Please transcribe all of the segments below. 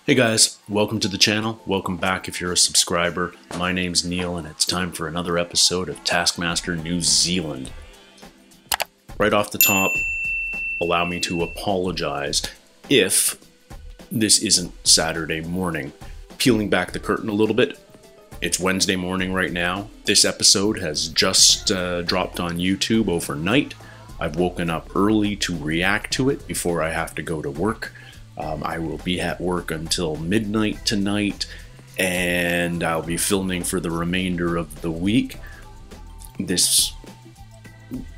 Hey guys, welcome to the channel. Welcome back if you're a subscriber. My name's Neil and it's time for another episode of Taskmaster New Zealand. Right off the top, allow me to apologize if this isn't Saturday morning. Peeling back the curtain a little bit, it's Wednesday morning right now. This episode has just dropped on YouTube overnight. I've woken up early to react to it before I have to go to work. I will be at work until midnight tonight, and I'll be filming for the remainder of the week. This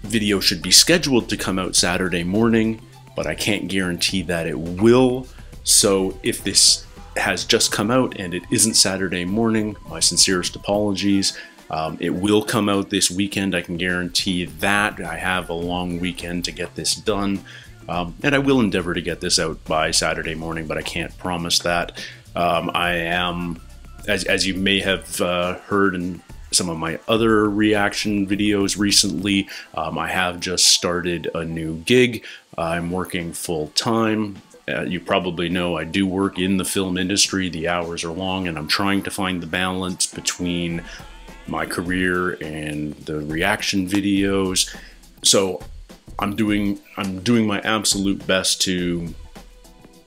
video should be scheduled to come out Saturday morning, but I can't guarantee that it will. So if this has just come out and it isn't Saturday morning, my sincerest apologies. It will come out this weekend, I can guarantee that. I have a long weekend to get this done. And I will endeavor to get this out by Saturday morning, but I can't promise that. I am, as you may have heard in some of my other reaction videos recently, I have just started a new gig. I'm working full-time. You probably know I do work in the film industry. The hours are long, and I'm trying to find the balance between my career and the reaction videos. So I'm doing my absolute best to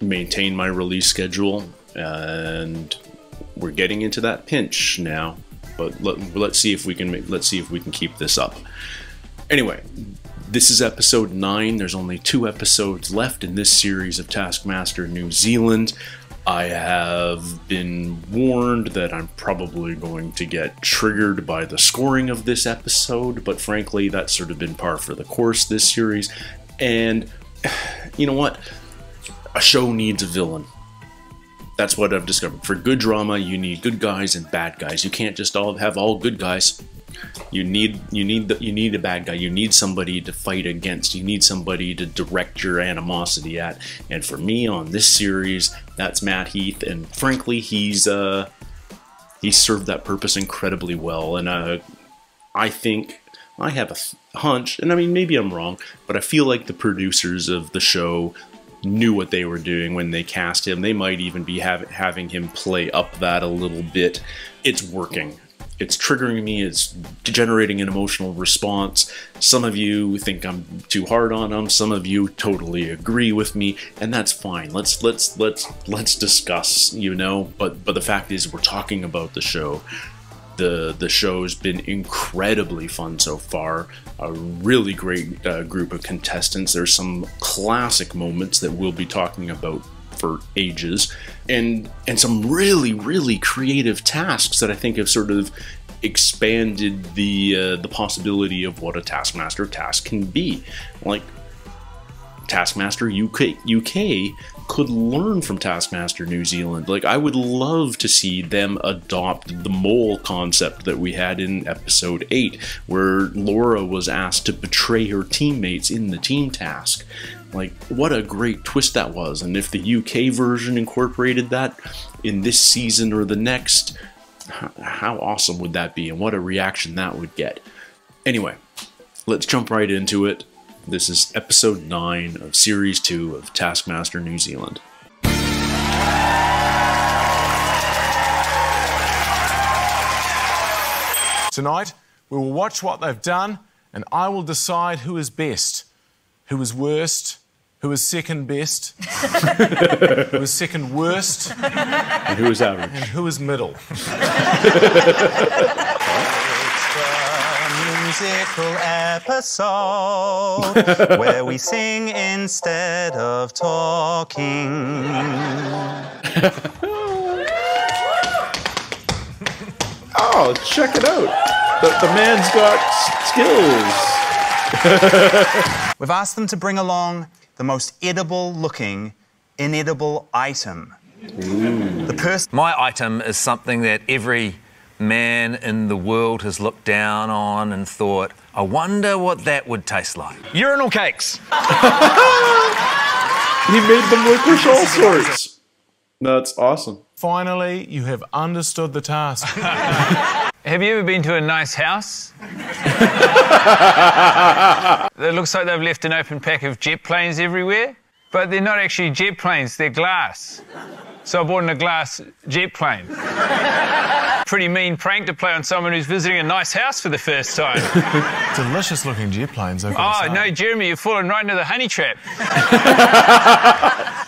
maintain my release schedule, and we're getting into that pinch now. But let's see if we can keep this up. Anyway, this is episode 9. There's only 2 episodes left in this series of Taskmaster New Zealand. I have been warned that I'm probably going to get triggered by the scoring of this episode, but frankly, that's sort of been par for the course this series. And you know what? A show needs a villain. That's what I've discovered. For good drama, you need good guys and bad guys. You can't just have all good guys. You need a bad guy. You need somebody to fight against. You need somebody to direct your animosity at. And for me on this series, that's Matt Heath. And frankly, he's served that purpose incredibly well. And I think I have a hunch, and I mean maybe I'm wrong, but I feel like the producers of the show knew what they were doing when they cast him. They might even be having him play up that a little bit. It's working. It's triggering me, it's generating an emotional response. Some of you think I'm too hard on him, some of you totally agree with me, and that's fine. Let's discuss, you know, but the fact is we're talking about the show. The show's been incredibly fun so far. A really great group of contestants. There's some classic moments that we'll be talking about for ages, and some really creative tasks that I think have sort of expanded the possibility of what a Taskmaster task can be. Like Taskmaster UK could learn from Taskmaster New Zealand. Like, I would love to see them adopt the mole concept that we had in episode 8, where Laura was asked to betray her teammates in the team task. Like, what a great twist that was. And if the UK version incorporated that in this season or the next, how awesome would that be, and what a reaction that would get. Anyway, let's jump right into it. This is episode 9 of series 2 of Taskmaster New Zealand. Tonight, we will watch what they've done, and I will decide who is best, who is worst, who is second best, who is second worst, and who is average, and who is middle. Musical episode where we sing instead of talking. Oh, check it out. The man's got skills. We've asked them to bring along the most edible looking, inedible item. My item is something that every man in the world has looked down on and thought, I wonder what that would taste like. Urinal cakes. He made them look like all sorts. That's awesome. Finally, you have understood the task. Have you ever been to a nice house? It looks like they've left an open pack of jet planes everywhere, but they're not actually jet planes, they're glass. So I bought in a glass jet plane. Pretty mean prank to play on someone who's visiting a nice house for the first time. Delicious looking jet planes. Oh, no, Jeremy, you've fallen right into the honey trap.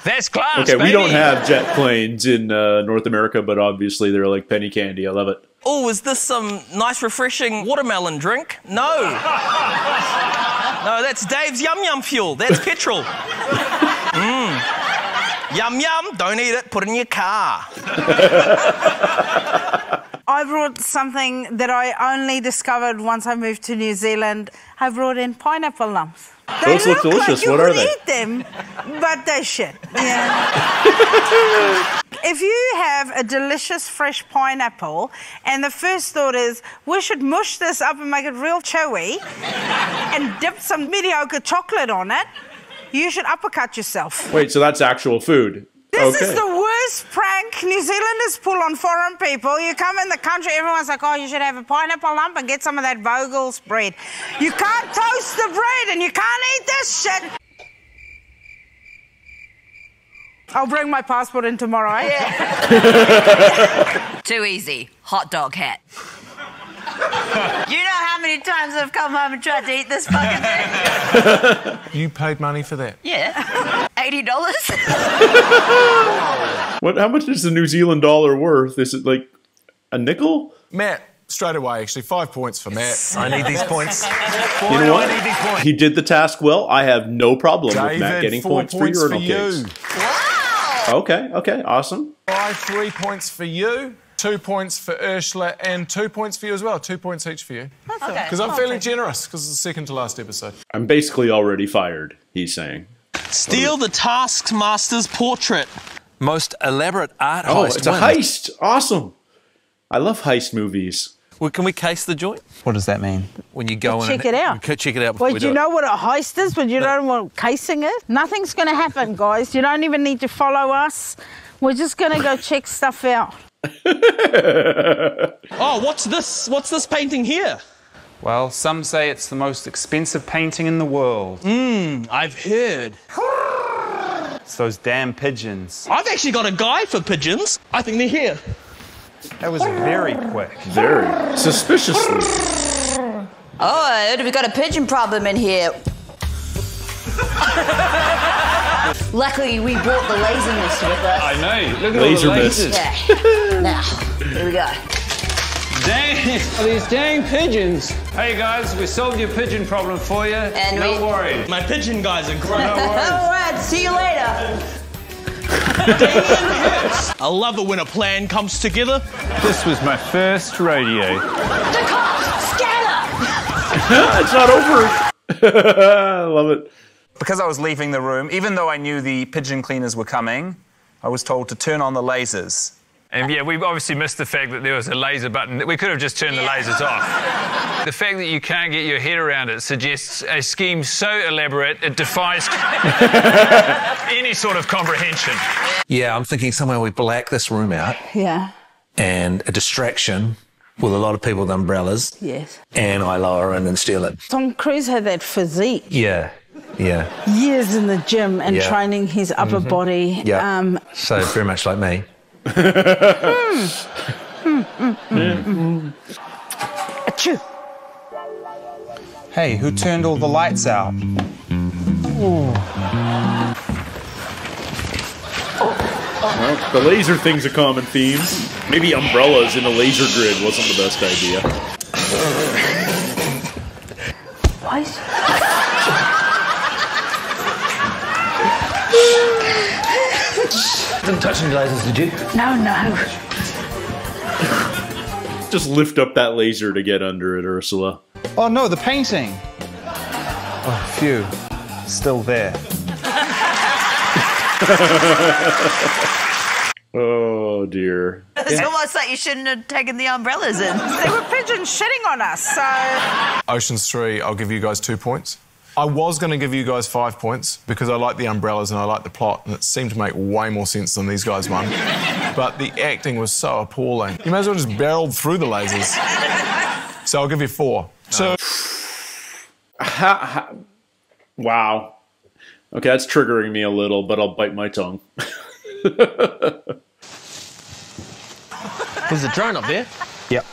That's class, Okay, baby. we don't have jet planes in North America, but obviously they're like penny candy. I love it. Oh, is this some nice, refreshing watermelon drink? No. No, that's Dave's Yum Yum fuel. That's petrol. Yum Yum, don't eat it, put it in your car. I brought something that I only discovered once I moved to New Zealand. I brought in pineapple lumps. They Those look delicious. Like you What are would they? eat them, but they're shit. Yeah. If you have a delicious fresh pineapple and the first thought is, we should mush this up and make it real chewy and dip some mediocre chocolate on it, you should uppercut yourself. Wait, so that's actual food? This is the worst prank New Zealanders pull on foreign people. You come in the country, everyone's like, oh, you should have a pineapple lump and get some of that Vogel's bread. You can't toast the bread and you can't eat this shit. I'll bring my passport in tomorrow, eh? Yeah. Too easy. Hot dog hat. You know how many times I've come home and tried to eat this fucking thing? You paid money for that? Yeah. $80? What? How much is the New Zealand dollar worth? Is it like a nickel? Matt, straight away, actually, 5 points for Matt. I need these points. You know what? He did the task well. I have no problem with Matt David, getting 4 points for urinal cakes. Wow. Okay, awesome. 3 points for you, 2 points for Ursula, and 2 points for you as well. 2 points each for you. Okay. Because I'm feeling generous, because it's the second to last episode. I'm basically already fired, he's saying. Steal the Taskmaster's portrait. Most elaborate art Oh, heist it's a wins. heist. Awesome. I love heist movies. Well, can we case the joint? What does that mean? When you go in Check and it out. Check it out before Wait, we do you do know what a heist is, but you don't know what casing is? Nothing's going to happen, guys. You don't even need to follow us. We're just going to go check stuff out. Oh, what's this? What's this painting here? Well, some say it's the most expensive painting in the world. I've heard. It's those damn pigeons. I've actually got a guide for pigeons. I think they're here. That was very quick. Very suspiciously. Oh, I heard we've got a pigeon problem in here. Luckily, we brought the laser mist with us. I know. Look at Laser all the mist. lasers. Yeah. Now, here we go. Dang, these dang pigeons. Hey guys, we solved your pigeon problem for you. And no we- worries. My pigeon guys are great. No worries. All right, see you later. I love it when a plan comes together. This was my first rodeo. The cops, scatter! It's not over. I love it. Because I was leaving the room, even though I knew the pigeon cleaners were coming, I was told to turn on the lasers. And yeah, we've obviously missed the fact that there was a laser button. We could have just turned the lasers off. The fact that you can't get your head around it suggests a scheme so elaborate it defies any sort of comprehension. Yeah, I'm thinking somewhere we black this room out Yeah. and a distraction with a lot of people with umbrellas. Yes. And I lower in and steal it. Tom Cruise had that physique. Yeah. Years in the gym and Yeah. training his upper body. Yeah. So very much like me. Achoo. Hey, who turned all the lights out? Well, the laser thing's a common theme. Maybe umbrellas in a laser grid wasn't the best idea. What? Didn't touch any lasers, did you? No. Just lift up that laser to get under it, Ursula. Oh no, the painting. Oh, phew. Still there. Oh, dear. It's almost like you shouldn't have taken the umbrellas in. They were pigeons shitting on us, so... Ocean's 3, I'll give you guys 2 points. I was going to give you guys 5 points because I like the umbrellas and I like the plot, and it seemed to make way more sense than these guys won. But the acting was so appalling. You may as well just barreled through the lasers. So I'll give you 4. So Wow. Okay, that's triggering me a little, but I'll bite my tongue. There's a drone up there. Yep.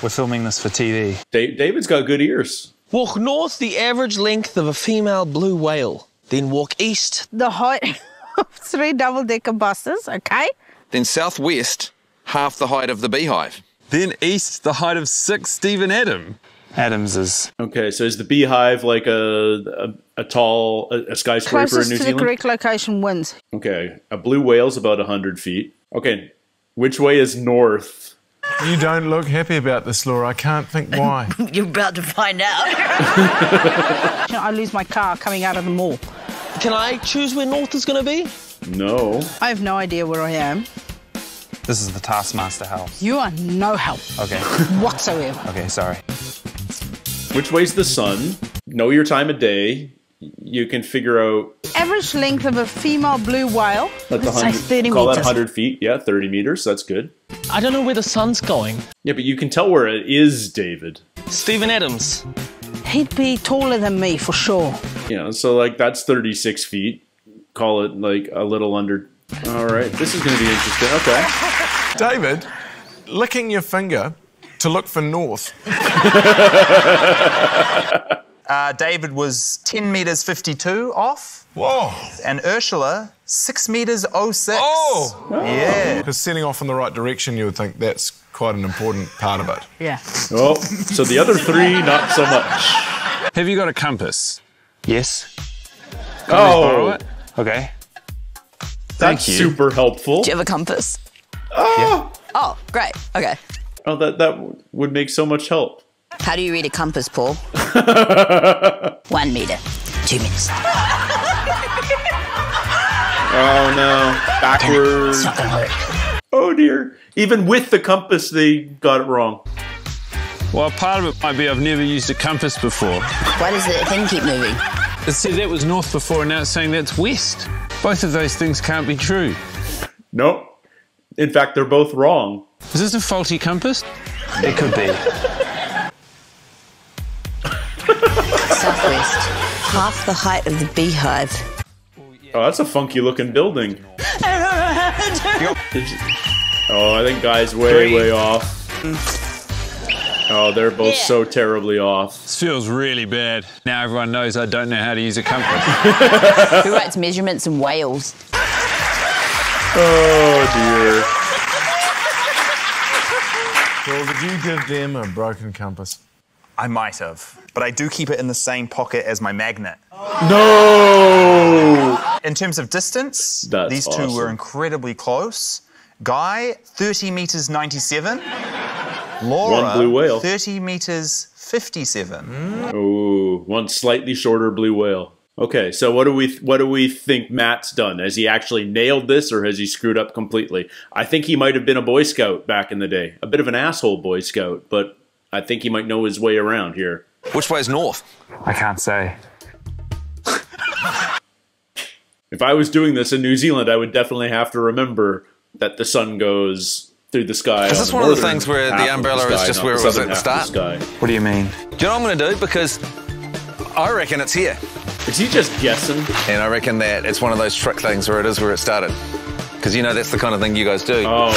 We're filming this for TV. David's got good ears. Walk north the average length of a female blue whale. Then walk east. The height of 3 double-decker buses, okay? Then southwest, half the height of the Beehive. Then east, the height of 6 Stephen Adams is. Okay, so is the Beehive like a tall skyscraper Closest in New to Zealand? the correct location wins. Okay, a blue whale's about 100 feet. Okay, which way is north? You don't look happy about this, Laura. I can't think why. You're about to find out. I lose my car coming out of the mall. Can I choose where north is going to be? No. I have no idea where I am. This is the Taskmaster house. You are no help Okay. whatsoever. Okay, sorry. Which way's the sun? Know your time of day. You can figure out. Average length of a female blue whale, That's let's say 30 call meters. that 100 feet. Yeah, 30 meters. That's good. I don't know where the sun's going. Yeah, but you can tell where it is, David. Stephen Adams. He'd be taller than me for sure. Yeah, so like that's 36 feet. Call it like a little under. All right, this is going to be interesting. Okay. David, licking your finger to look for north. David was 10 metres 52 off. Whoa. And Ursula, 6 metres 06. Oh! Yeah. Because setting off in the right direction, you would think that's quite an important part of it. Yeah. Oh, so the other 3, not so much. Have you got a compass? Yes. Oh, It? Okay. that's you. super helpful. Do you have a compass? Oh, Oh, great. Okay. oh that would make so much help. How do you read a compass, Paul? 1 metre. 2 minutes. Oh no, backwards. It's not going to work. Oh dear. Even with the compass, they got it wrong. Well, part of it might be I've never used a compass before. Why does the thing keep moving? It said that was north before, and now it's saying that's west. Both of those things can't be true. Nope. In fact, they're both wrong. Is this a faulty compass? It could be. Southwest. Half the height of the Beehive. Oh, that's a funky looking building. Oh, I think Guy's way off. Oh, they're both so terribly off. This feels really bad. Now everyone knows I don't know how to use a compass. Who writes measurements in Wales? Oh dear. Well, did you give them a broken compass? I might have. But I do keep it in the same pocket as my magnet. No! In terms of distance, That's these two were awesome. incredibly close. Guy, 30 metres 97. Laura, One blue whale. 30 metres 57. Oh, one slightly shorter blue whale. Okay, so what do we think Matt's done? Has he actually nailed this, or has he screwed up completely? I think he might have been a Boy Scout back in the day. A bit of an asshole Boy Scout, but I think he might know his way around here. Which way is north? I can't say. If I was doing this in New Zealand, I would definitely have to remember that the sun goes through the sky. Is this one of the things where the umbrella is just where it was at the start? What do you mean? Do you know what I'm going to do? Because I reckon it's here. Is he just guessing? And I reckon that it's one of those trick things where it is where it started. Because you know that's the kind of thing you guys do. Oh,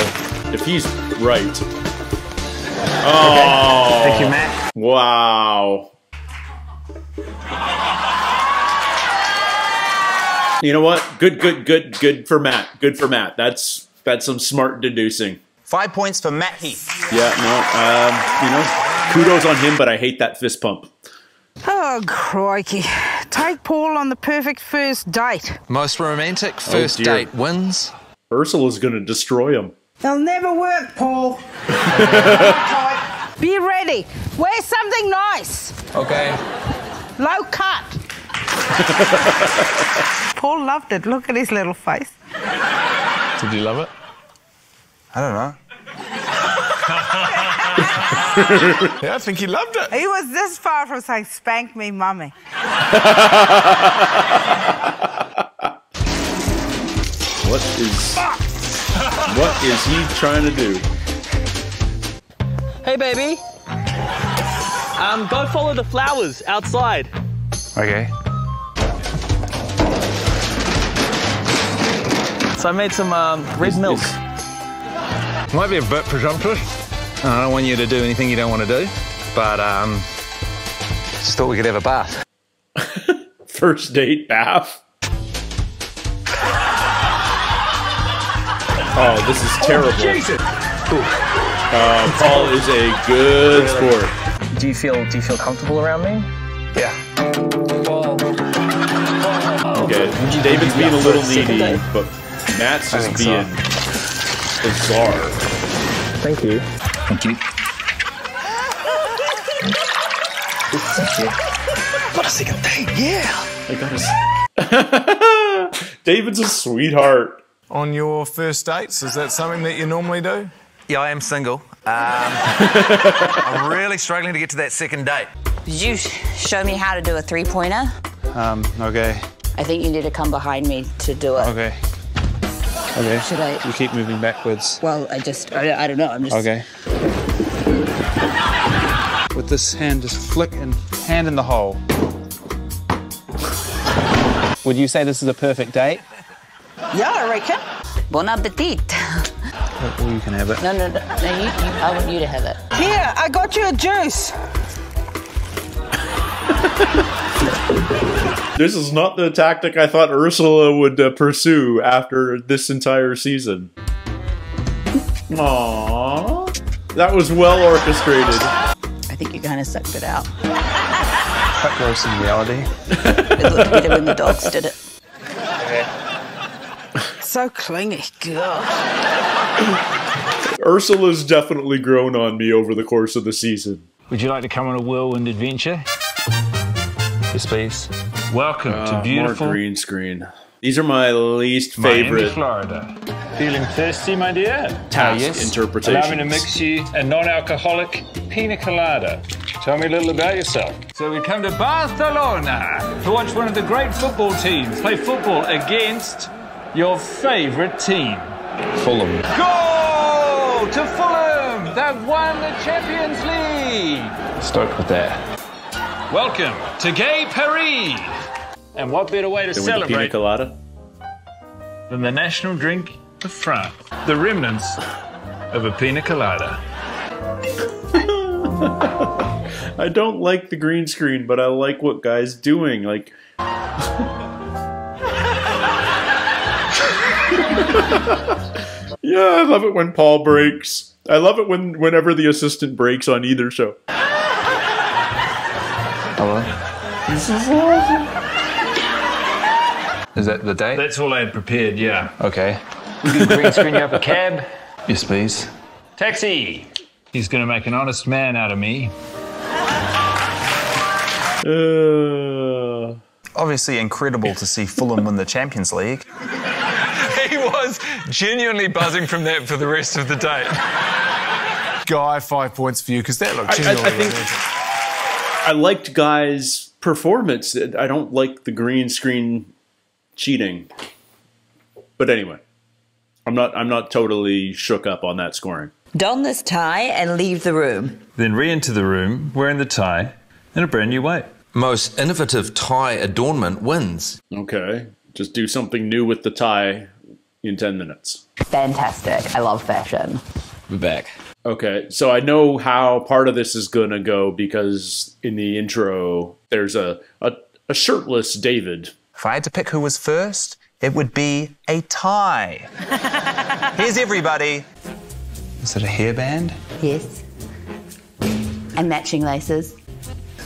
if he's right. Oh. Thank you, Matt. Wow. You know what? Good for Matt. Good for Matt. That's some smart deducing. 5 points for Matt Heath. Yeah, no, kudos on him, but I hate that fist pump. Oh, crikey. Take Paul on the perfect first date. Most romantic first dear. date wins. Ursula's going to destroy him. They'll never work, Paul. Be ready. Wear something nice. Okay. Low cut. Paul loved it. Look at his little face. Did you love it? I don't know. Yeah, I think he loved it. He was this far from saying, spank me, mummy. What is he trying to do? Hey, baby. Go follow the flowers outside. Okay. So I made some red milk. Might be a bit presumptuous. I don't want you to do anything you don't want to do, but Just thought we could have a bath. First date bath. Oh, this is terrible. Paul is a good sport. Do you feel comfortable around me? Yeah. Okay, David's being a little needy, but Matt's just being bizarre. Thank you. thank you. Got a second date, yeah. I got David's a sweetheart. On your first dates, is that something that you normally do? Yeah, I am single. I'm really struggling to get to that second date. Did you show me how to do a three-pointer? Okay. I think you need to come behind me to do it. Okay. Okay. Should I? You keep moving backwards. Well, I don't know. I'm just. Okay. With this hand, just flick and hand in the hole. Would you say this is a perfect date? Yeah, I reckon. Bon appetit. Well, you can have it. No, I want you to have it. Here, I got you a juice. This is not the tactic I thought Ursula would pursue after this entire season. Aww. That was well orchestrated. I think you kind of sucked it out. Quite gross in reality. It looked better when the dogs did it. So clingy. God. Ursula's definitely grown on me over the course of the season. Would you like to come on a whirlwind adventure? Yes, please. Welcome to beautiful More green screen. These are my least Miami, favorite Florida. Feeling thirsty, my dear? task Allow interpretations. me to mix you a non-alcoholic pina colada. Tell me a little about yourself. So we come to Barcelona to watch one of the great football teams play football against your favourite team. Fulham. Go to Fulham! They've won the Champions League! Stoked with that. Welcome to Gay Paris! And what better way to They win the pina celebrate colada. than the national drink of France? The remnants of a pina colada. I don't like the green screen, but I like what Guy's doing. Like, yeah, I love it when Paul breaks. I love it whenever the assistant breaks on either show. Hello? This is awesome. Is that the date? That's all I had prepared, yeah. Okay. We can green screen you up a cab. Yes, please. Taxi! He's gonna make an honest man out of me. Obviously incredible to see Fulham win the Champions League. He was genuinely buzzing from that for the rest of the day. Guy, 5 points for you, because that looked I genuinely think I liked Guy's performance. I don't like the green screen cheating. But anyway, I'm not totally shook up on that scoring. Don this tie and leave the room. Then re-enter the room wearing the tie in a brand new way. Most innovative tie adornment wins. Okay, just do something new with the tie in 10 minutes. Fantastic. I love fashion. We're back. Okay, so I know how part of this is gonna go because in the intro there's a shirtless David. If I had to pick who was first, it would be a tie. Here's everybody. Is it a hairband? Yes. And matching laces.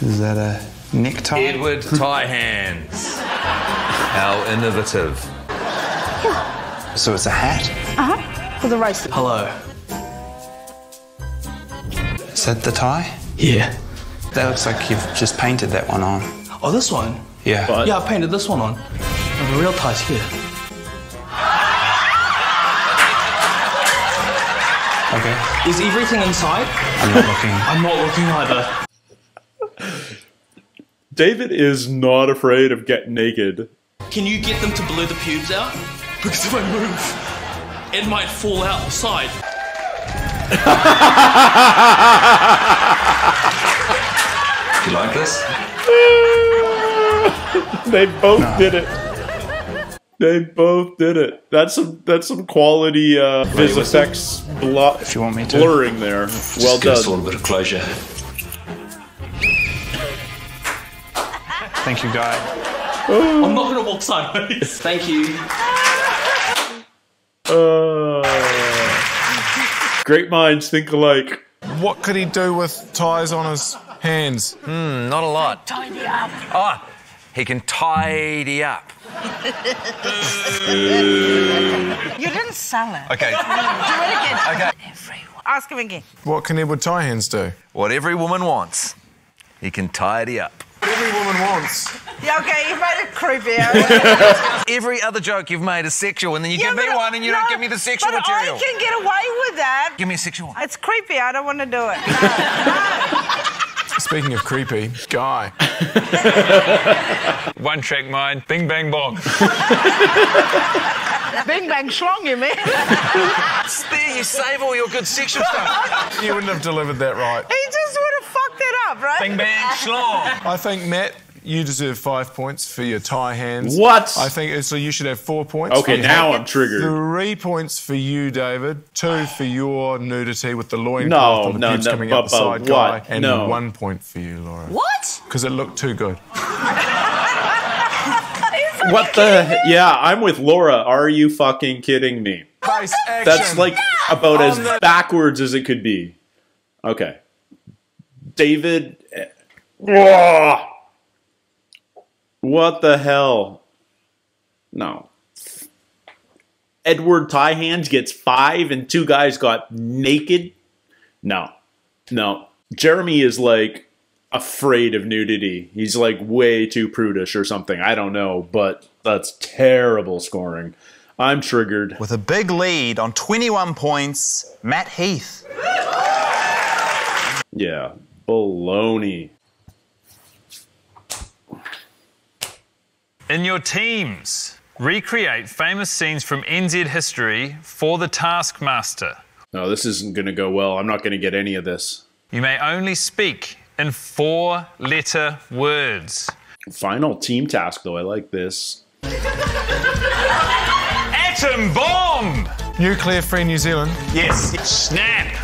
Is that a necktie? Edward Tie Hands. How innovative. So it's a hat? Uh-huh. For the race. Hello. Is that the tie? Yeah. That looks like you've just painted that one on. Oh, this one? Yeah. But Yeah, I painted this one on. And the real tie's here. Okay. Is everything inside? I'm not looking. I'm not looking either. David is not afraid of getting naked. Can you get them to blur the pubes out? Because if I move, it might fall out the side. Do you like this? They both did it. They both did it. That's some quality vis effects if you want me to. blurring there. Well done. Just a little bit of closure. Thank you, Guy. I'm not going to walk sideways. Thank you. Great minds think alike. What could he do with ties on his hands? Not a lot. Tidy up. Oh, he can tidy up. You didn't sell it. Okay. Do it again. Okay. Ask him again. What can Edward tie hands do? What every woman wants, he can tidy up. What every woman wants. Yeah, okay, you made it creepy. Every other joke you've made is sexual, and then you give me one and you don't give me the sexual but material. I can get away with that. Give me a sexual one. It's creepy. I don't want to do it. Speaking of creepy, Guy. One track mind, bing bang bong. Bing bang schlong, you mean? There, you save all your good sexual stuff. You wouldn't have delivered that right. He just would have fucked it up, right? Bing bang schlong. I think, Matt, you deserve 5 points for your tie hands. What? I think so. You should have 4 points. Okay, now I'm triggered. 3 points for you, David. 2 for your nudity with the loincloth and the pubes coming out the side, Guy. And 1 point for you, Laura. What? Because it looked too good. What the? Yeah, I'm with Laura. Are you fucking kidding me? Face action. That's like about as backwards as it could be. Okay. David. Whoa. What the hell? No. Edward Tie Hands gets 5 and 2 guys got naked? No. No. Jeremy is like afraid of nudity. He's like way too prudish or something. I don't know, but that's terrible scoring. I'm triggered. With a big lead on 21 points, Matt Heath. Yeah. Baloney. In your teams, recreate famous scenes from NZ history for the Taskmaster. No, this isn't going to go well. I'm not going to get any of this. You may only speak in 4-letter words. Final team task, though. I like this. Atom bomb! Nuclear-free New Zealand. Yes. Snap.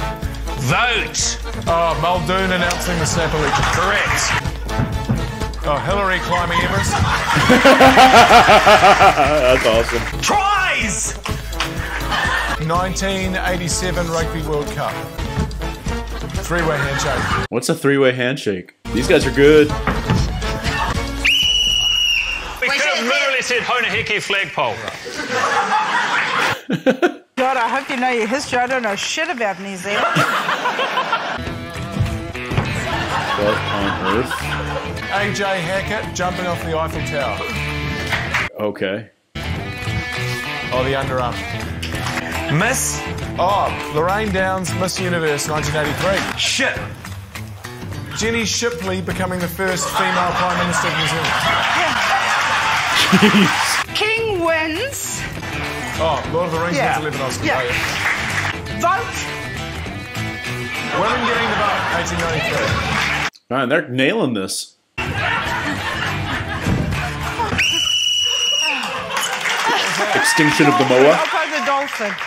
Vote. Oh, Muldoon announcing the snap election. Correct. Oh, Hillary climbing Everest. That's awesome. Tries! 1987 Rugby World Cup. 3-way handshake. What's a 3-way handshake? These guys are good. We could have literally said Honaheke flagpole. God, I hope you know your history. I don't know shit about New Zealand. What on earth? AJ Hackett jumping off the Eiffel Tower. Okay. Oh, the underarm. Miss? Oh, Lorraine Downs, Miss Universe 1983. Shit. Jenny Shipley becoming the first female Prime Minister of New Zealand. King wins. Oh, Lord of the Rings Yeah. wins 11 Oscars. Yeah. Oh, yeah. Vote. Women getting the vote, 1893. Man, they're nailing this. Extinction of the Moa.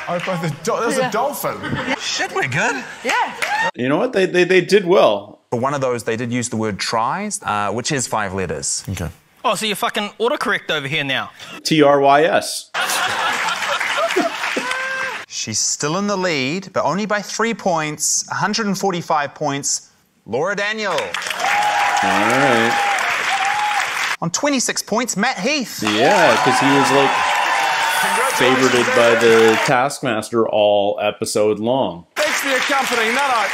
I'll go the dolphin. There's a dolphin. Shit, we're good. Yeah. You know what? They did well. For one of those, they did use the word tries, which is 5 letters. Okay. Oh, so you're fucking autocorrect over here now. TRYS. She's still in the lead, but only by 3 points. 145 points. Laura Daniel. All right. On 26 points, Matt Heath. Yeah, because he was like favorited by the Taskmaster all episode long. Thanks for your company, Nut.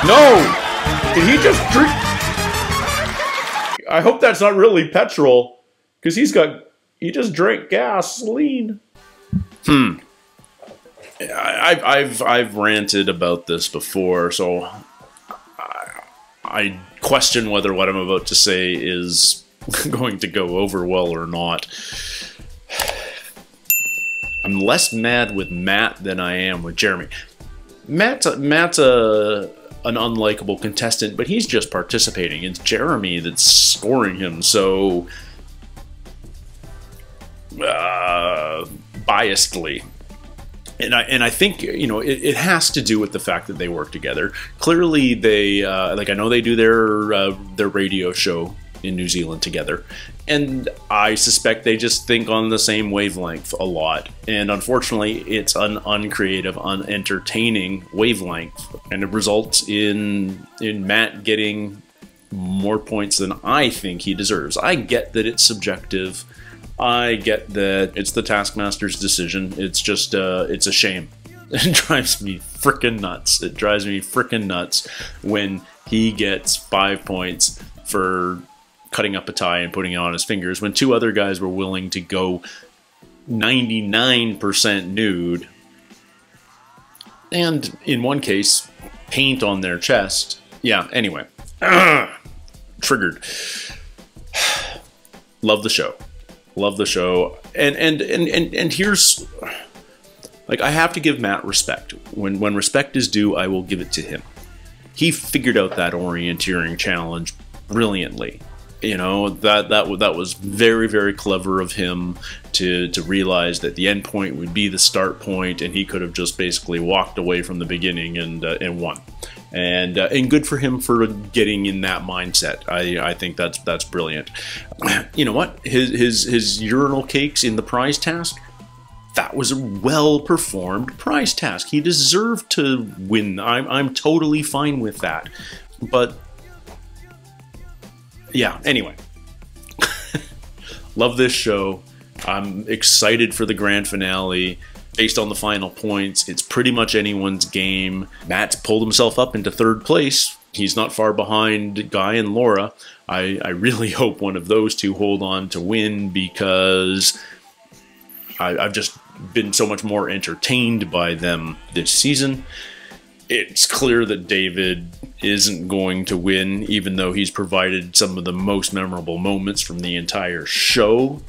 No! Did he just drink? I hope that's not really petrol, because he just drank gasoline. I've ranted about this before, so I question whether what I'm about to say is going to go over well or not. I'm less mad with Matt than I am with Jeremy. Matt's a an unlikable contestant, but he's just participating. It's Jeremy that's scoring him, so biasedly. And I think, you know, it has to do with the fact that they work together. Clearly, they like, I know they do their radio show in New Zealand together, and I suspect they just think on the same wavelength a lot. And unfortunately, it's an uncreative, unentertaining wavelength, and it results in Matt getting more points than I think he deserves. I get that it's subjective. I get that it's the Taskmaster's decision. It's just, it's a shame. It drives me frickin' nuts. It drives me frickin' nuts when he gets 5 points for cutting up a tie and putting it on his fingers, when 2 other guys were willing to go 99% nude, and in one case, paint on their chest. Yeah, anyway. Triggered. Love the show. Love the show. And here's, like, I have to give Matt respect. When respect is due, I will give it to him. He figured out that orienteering challenge brilliantly. You know, that was very, very clever of him to realize that the end point would be the start point, and he could have just basically walked away from the beginning and won. And good for him for getting in that mindset. I think that's brilliant. You know what? His urinal cakes in the prize task, that was a well-performed prize task. He deserved to win. I'm totally fine with that. But yeah, anyway. Love this show. I'm excited for the grand finale. Based on the final points, it's pretty much anyone's game. Matt's pulled himself up into 3rd place. He's not far behind Guy and Laura. I really hope one of those two hold on to win, because I've just been so much more entertained by them this season. It's clear that David isn't going to win, even though he's provided some of the most memorable moments from the entire show.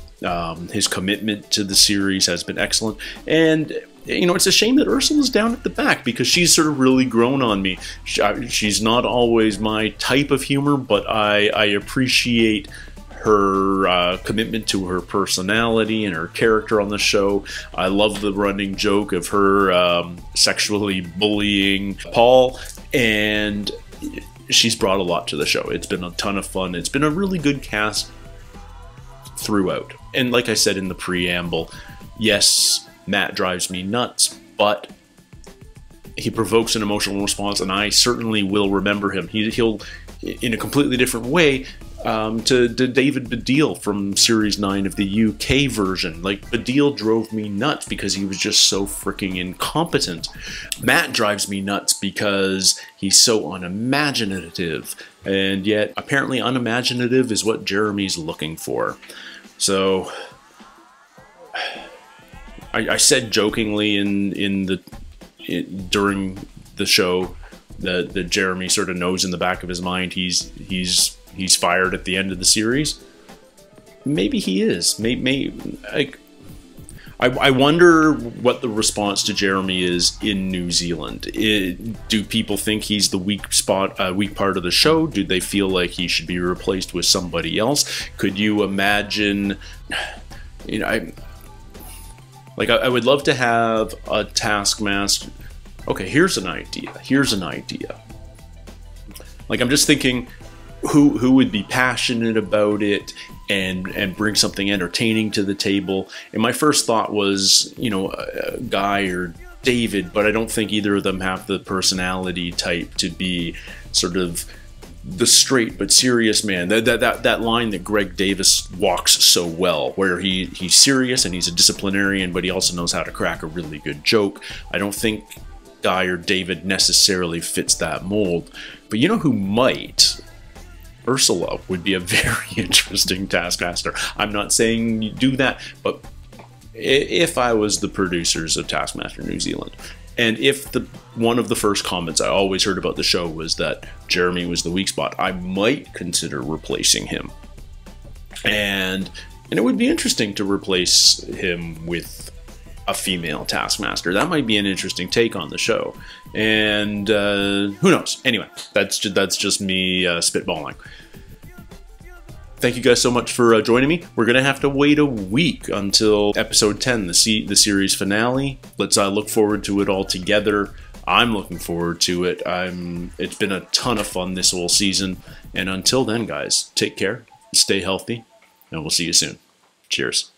His commitment to the series has been excellent. And, you know, it's a shame that Ursula's down at the back, because she's sort of really grown on me. She's not always my type of humor, but I appreciate her commitment to her personality and her character on the show. I love the running joke of her sexually bullying Paul, and she's brought a lot to the show. It's been a ton of fun. It's been a really good cast throughout. And like I said in the preamble, yes, Matt drives me nuts, but he provokes an emotional response, and I certainly will remember him. He'll in a completely different way, to David Baddiel from Series 9 of the UK version. Like, Baddiel drove me nuts because he was just so freaking incompetent. Matt drives me nuts because he's so unimaginative, and yet apparently unimaginative is what Jeremy's looking for. So I said jokingly during the show that Jeremy sort of knows in the back of his mind he's fired at the end of the series. Maybe he is. I wonder what the response to Jeremy is in New Zealand. Do people think he's the weak part of the show? Do they feel like he should be replaced with somebody else? Could you imagine? You know, I would love to have a Taskmaster. Okay, here's an idea. Like, I'm just thinking, who would be passionate about it and bring something entertaining to the table. And my first thought was, you know, Guy or David, but I don't think either of them have the personality type to be sort of the straight but serious man. That line that Greg Davis walks so well, where he's serious and he's a disciplinarian, but he also knows how to crack a really good joke. I don't think Guy or David necessarily fits that mold. But you know who might? Ursula would be a very interesting Taskmaster. I'm not saying you do that, but if I was the producers of Taskmaster New Zealand, and if one of the first comments I always heard about the show was that Jeremy was the weak spot, I might consider replacing him. And it would be interesting to replace him with a female Taskmaster. That might be an interesting take on the show. And who knows? Anyway, that's just me spitballing. Thank you guys so much for joining me. We're going to have to wait a week until episode 10, the series finale. Let's look forward to it all together. I'm looking forward to it. It's been a ton of fun this whole season. And until then, guys, take care, stay healthy, and we'll see you soon. Cheers.